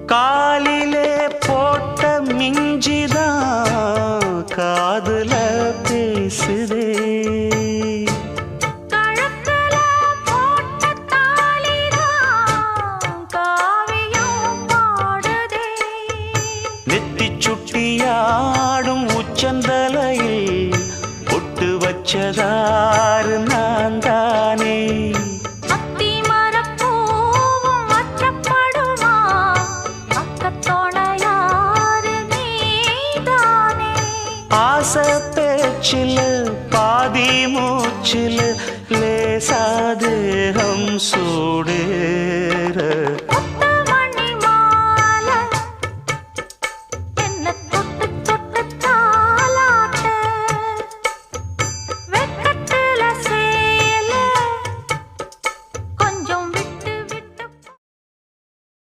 காலிலே போட்ட மிஞ்சிதான் காதுல பேசுதே. கழுத்துல போட்ட தாலிதான் காவியம் பாடுதே. நெத்தி சுட்டியாடும் உச்சந்தலையில் பொட்டு வச்சதாறு நான் தானே. ஆசை பேச்சில் பாதி மூச்சில் லேசாதேகம் சூடு.